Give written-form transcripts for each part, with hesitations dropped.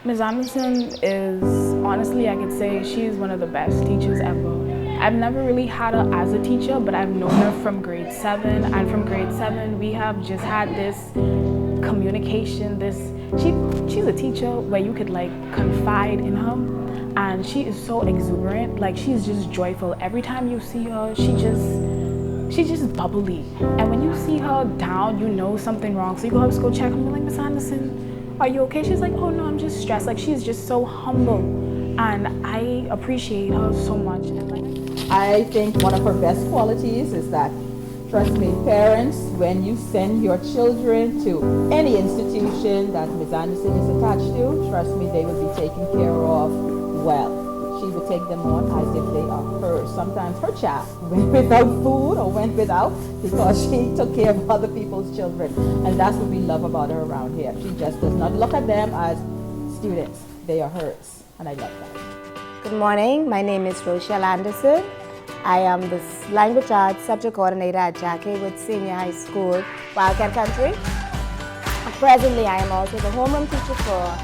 Ms. Anderson is, honestly, I could say she's one of the best teachers ever. I've never really had her as a teacher, but I've known her from grade 7, and from grade 7 we have just had this communication, she's a teacher where you could like confide in her, and she is so exuberant, like she's just joyful. Every time you see her, she's just bubbly, and when you see her down, you know something wrong, so you go up to go check her and be like, Miss Anderson, are you okay? She's like, oh no, I'm just stressed. Like, she's just so humble, and I appreciate her so much. And like, I think one of her best qualities is that, trust me, parents, when you send your children to any institution that Ms. Anderson is attached to, trust me, they will be taken care of well. She would take them on as if they are hers. Sometimes her child went without food or went without because she took care of other people's children. And that's what we love about her around here. She just does not look at them as students. They are hers. And I love that. Good morning. My name is Rochelle Anderson. I am the Language Arts Subject Coordinator at Jackie Wood Senior High School, Wildcat Country. Presently, I am also the homeroom teacher for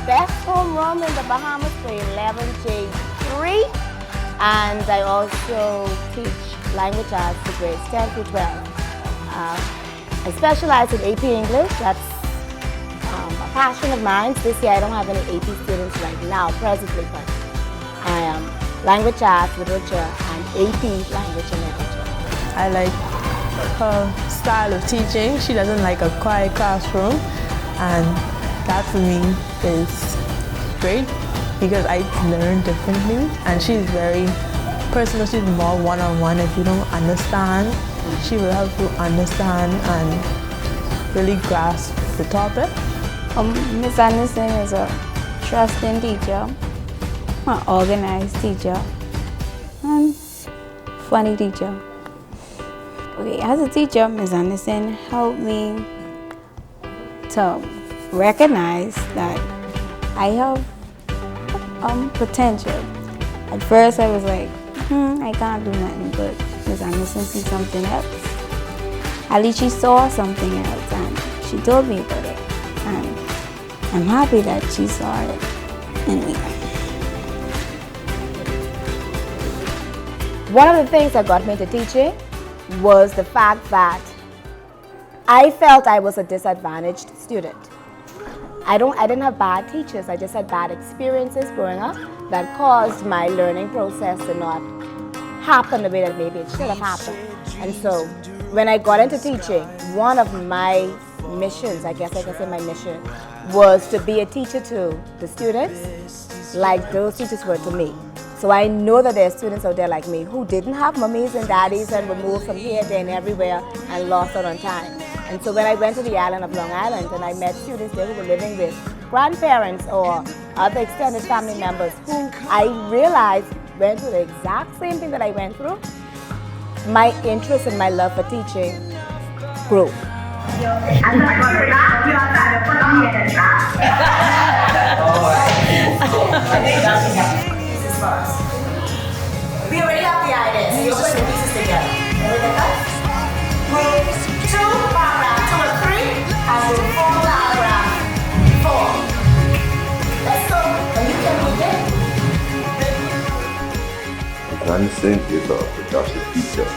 Best Homeroom in the Bahamas for 11J3, and I also teach language arts for grades 10 through 12. I specialize in AP English. That's a passion of mine. This year I don't have any AP students right now, presently, but I am language arts with Rochelle and AP language and literature. I like her style of teaching. She doesn't like a quiet classroom, and that for me is great because I learn differently, and she's very personal. She's more one-on-one. If you don't understand, she will help you understand and really grasp the topic. Ms. Anderson is a trusting teacher, an organized teacher, and funny teacher. Okay, as a teacher, Ms. Anderson helped me to recognize that I have potential. At first I was like, I can't do nothing, but Ms. Anderson sees something else. At least she saw something else and she told me about it. And I'm happy that she saw it in me. One of the things that got me into teaching was the fact that I felt I was a disadvantaged student. I didn't have bad teachers, I just had bad experiences growing up that caused my learning process to not happen the way that maybe it should have happened. And so when I got into teaching, one of my missions, I guess I can say my mission, was to be a teacher to the students like those teachers were to me. So I know that there are students out there like me who didn't have mummies and daddies and were moved from here, there, and everywhere and lost out on time. And so when I went to the island of Long Island and I met students there who were living with grandparents or other extended family members who I realized went through the exact same thing that I went through, my interest and my love for teaching grew. We already have the ideas. So you're putting the pieces together. With 2, paragraph 2 and 3, and with 4, paragraph 4. Let's go. And you can move it. Ms. Anderson is a productive teacher.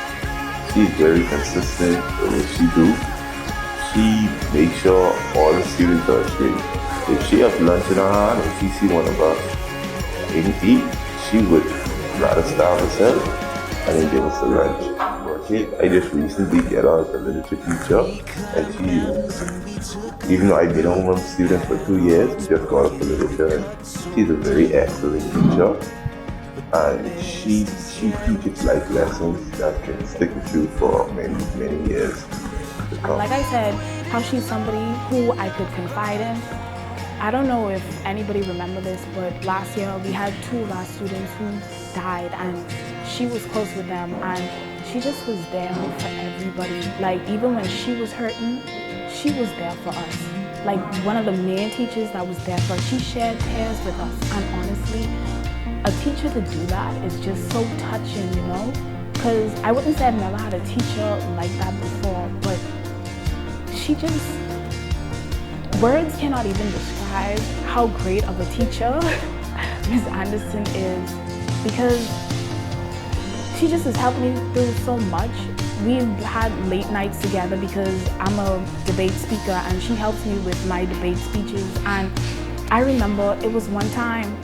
She is very consistent in what she do. She makes sure all the students are straight. If she has lunch in her hand and she see one of us didn't eat, she would rather starve herself and then give us a lunch. I just recently get her as a literature teacher, and she, even though I've been a homeroom student for 2 years, we just got her for literature, and she's a very excellent teacher, and she teaches life lessons that can stick with you for many, many years to come. Like I said, how she's somebody who I could confide in. I don't know if anybody remember this, but last year we had 2 of our students who died, and she was close with them, and she just was there for everybody. Like, even when she was hurting, she was there for us. Like, one of the main teachers that was there for us, she shared tears with us, and honestly, a teacher to do that is just so touching, you know? Because I wouldn't say I've never had a teacher like that before, but she Words cannot even describe how great of a teacher Ms. Anderson is, because she just has helped me through so much. We've had late nights together because I'm a debate speaker and she helps me with my debate speeches. And I remember it was one time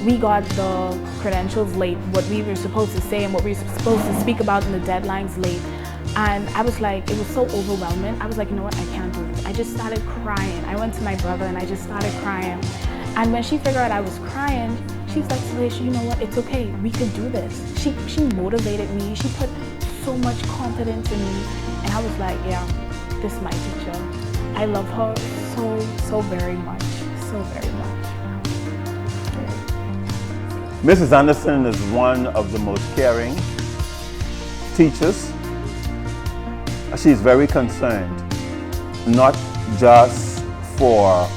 we got the credentials late, what we were supposed to say and what we were supposed to speak about in the deadlines late. And I was like, it was so overwhelming. I was like, you know what, I can't do this. I just started crying. I went to my brother and I just started crying. And when she figured out I was crying, she was like, Salisha, you know what, it's okay, we could do this. She motivated me, she put so much confidence in me. And I was like, yeah, this is my teacher. I love her so very much, so very much. Mrs. Anderson is one of the most caring teachers. She's very concerned, not just for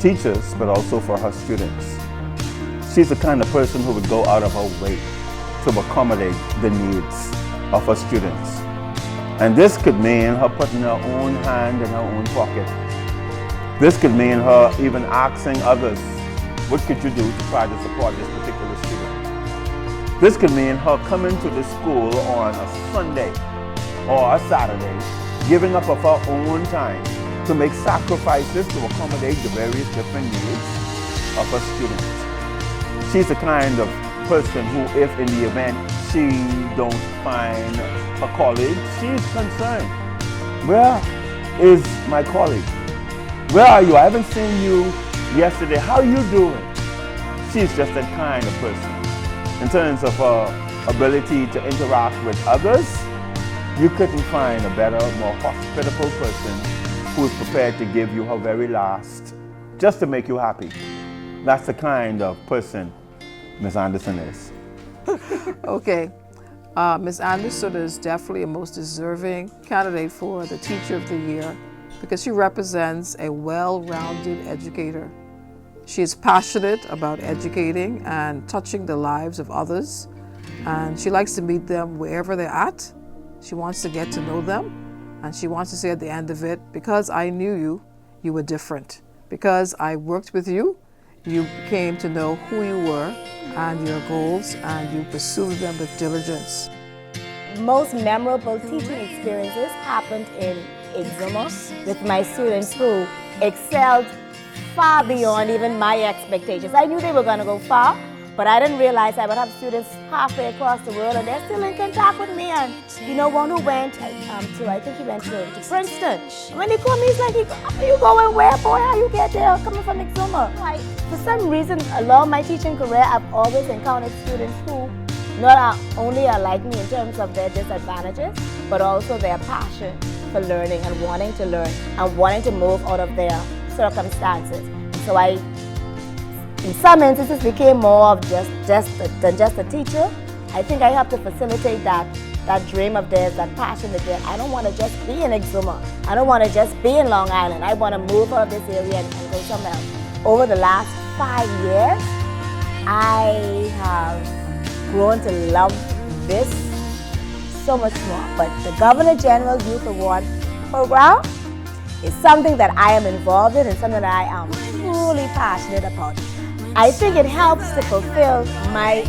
teachers, but also for her students. She's the kind of person who would go out of her way to accommodate the needs of her students. And this could mean her putting her own hand in her own pocket. This could mean her even asking others, what could you do to try to support this particular student? This could mean her coming to the school on a Sunday or a Saturday, giving up of her own time to make sacrifices to accommodate the various different needs of her students. She's the kind of person who, if in the event she don't find her colleague, she's concerned. Where is my colleague? Where are you? I haven't seen you yesterday. How are you doing? She's just that kind of person. In terms of her ability to interact with others, you couldn't find a better, more hospitable person who is prepared to give you her very last just to make you happy. That's the kind of person Ms. Anderson is. Okay, Ms. Anderson is definitely a most deserving candidate for the Teacher of the Year because she represents a well-rounded educator. She is passionate about educating and touching the lives of others, and she likes to meet them wherever they're at. She wants to get to know them, and she wants to say at the end of it, because I knew you, you were different. Because I worked with you, you came to know who you were and your goals, and you pursued them with diligence. Most memorable teaching experiences happened in Exuma with my students who excelled far beyond even my expectations. I knew they were going to go far, but I didn't realize I would have students halfway across the world and they're still in contact with me. And you know, one who went to, I think he went to Princeton. When he called me, he's like, are you going where, boy? How you get there? Coming from Exuma. Like, for some reason, along my teaching career, I've always encountered students who not only are like me in terms of their disadvantages, but also their passion for learning and wanting to learn and wanting to move out of their circumstances. So I, in some instances, became more of than just a teacher. I think I have to facilitate that dream of theirs, that passion of theirs. I don't want to just be in Exuma. I don't want to just be in Long Island. I want to move out of this area and go somewhere else. Over the last 5 years, I have grown to love this so much more. But the Governor General Youth Award Program is something that I am involved in and something that I am truly passionate about. I think it helps to fulfill my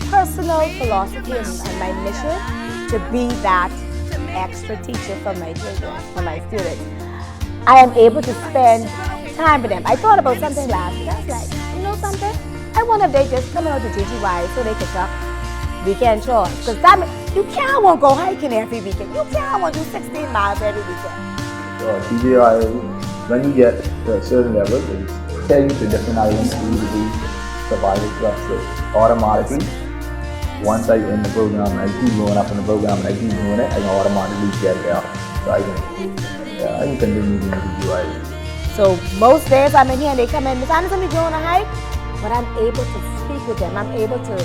personal philosophy and my mission to be that extra teacher for my children, for my students. I am able to spend time with them. I thought about something last week. I was like, you know something? I wonder if they just come out to TGY so they could talk weekend chores. Because that means you can't want to go hiking every weekend. You can't want to do 16 miles every weekend. So TGI, when you get to a certain level, they tell you to different islands to do survival clubs. So automatically, once I end the program, I keep going up in the program and I keep doing it, I can automatically get there. So I can continue doing TGI. So most days I'm in here and they come in, Ms. Anderson, we go on a hike, but I'm able to speak with them. I'm able to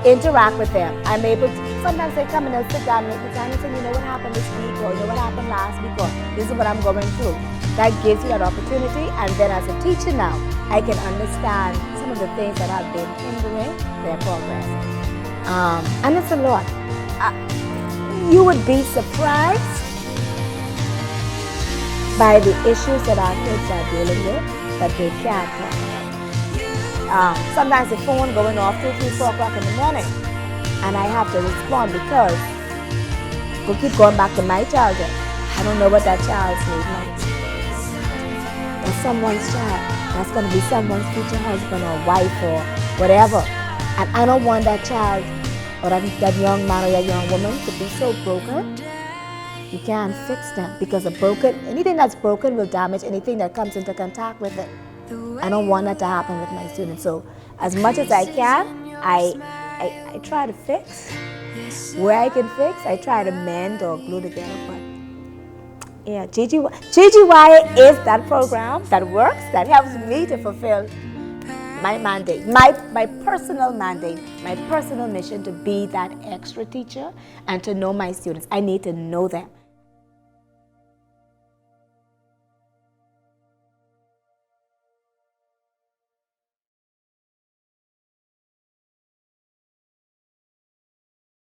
interact with them. I'm able to, sometimes they come and they'll sit down and Ms. Anderson, you know what happened this week, or you know what happened last week, or this is what I'm going through. That gives you that opportunity, and then as a teacher now, I can understand some of the things that have been hindering their progress. And it's a lot. You would be surprised by the issues that our kids are dealing with that they can't talk about. Sometimes the phone going off 2, 3, 4 o'clock in the morning, and I have to respond because we'll keep going back to my childhood. I don't know what that child's need like. That's someone's child. That's going to be someone's future husband or wife or whatever. And I don't want that child or that young man or that young woman to be so broken. You can't fix them because anything that's broken will damage anything that comes into contact with it. I don't want that to happen with my students. So as much as I can, I try to fix. Where I can fix, I try to mend or glue together. But yeah, GGY is that program that works, that helps me to fulfill my mandate, my personal mandate, my personal mission to be that extra teacher and to know my students. I need to know them.